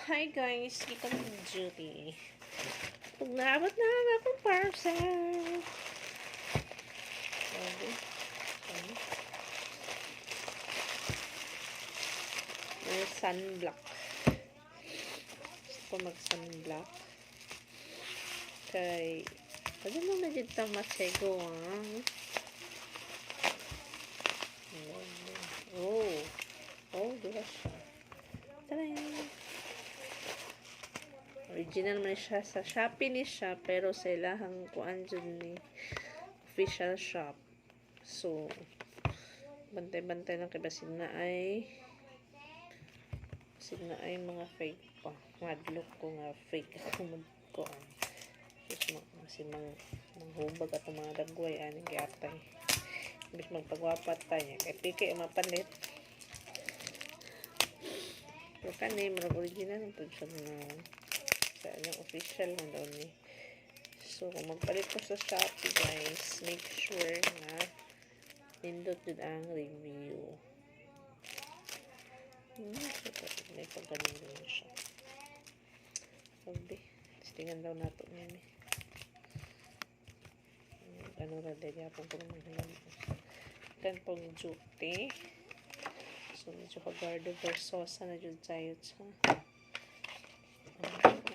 Hi guys, kita mo ng duty. Pag naabot na ang akong parcel. May sunblock. Gusto ko mag-sunblock. Kay, pwede mo na dito masego, ha? Oh, diba siya? Taray! Original man siya sa Shopee ni siya, pero sa ilahang kuan dyan ni official shop. So, bantay-bantay lang kay basin na ay mga fake pa. Madlock ko nga fake ako magkuan. Kasi manghubag at mga dagway aning giatay. Bis magpagwapat tayo kay piki mapalit. Pero kani marag original ang pud siya na sa yung official na daw ni. So kung magpalit ko sa Shopee guys, make sure na nindot yun ang review. May paggaling din siya. Sabi, tingnan daw nato nini. Ano na dahil yapon ko naman halang. Kan pong duty. So, medyo kagardo versus na dyan tayo sa. Okay.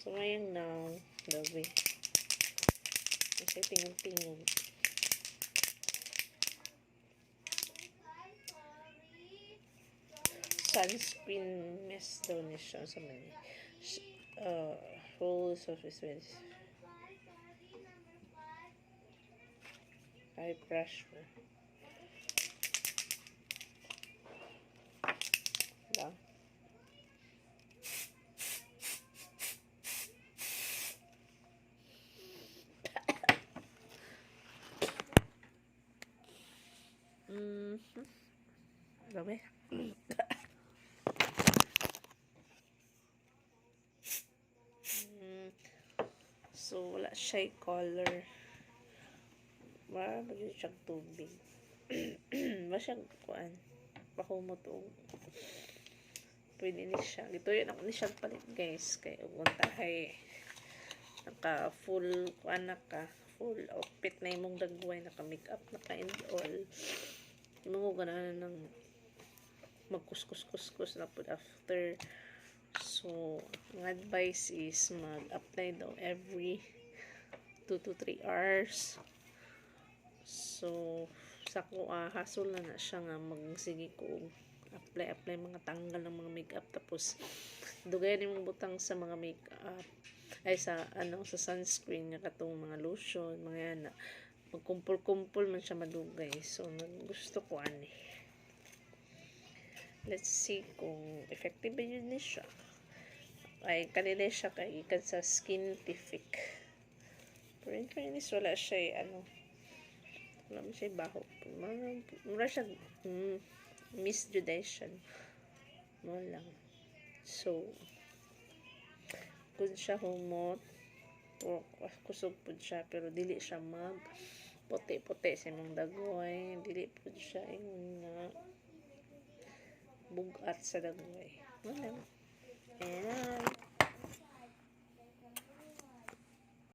So, ngayon now, gabi. Kasi tingin-tingin. Sunscreen mist daw niya siya sa mani. Full surface with high pressure. Diba? Grabe. So, wala siya color. Wala ba yun siyang tubig? Wala siyang kuan. Pakumot o. Pwede ni siya. Ito yun ako ni siyang palit guys. Kaya umuntahay. Naka full kuan naka. Full outfit na imong dagway. Naka makeup. Naka and all. Mo ganahan ng magkuskus na po after. So, ang advice is mag-apply daw every 2 to 3 hours. So, sa ko hasol na siya nga magsige ko apply mga tanggal ng mga makeup tapos dugay ni mong butang sa mga makeup ay sa sunscreen nga katong mga lotion, mga yan magkumpul-kumpul man siya madugay. So, gusto ko ani. Let's see kung effective ba yun ni siya. Ay, kanila siya kay ikan sa Skintific. Pero in fairness, wala siya wala mo siya baho. Mura siya misjudation. Wala lang. So, kung siya humot, o kusog po siya, pero dili siya puti-puti sa mong dagoy. Dili po siya yung bugat sa dagoy. Wala. And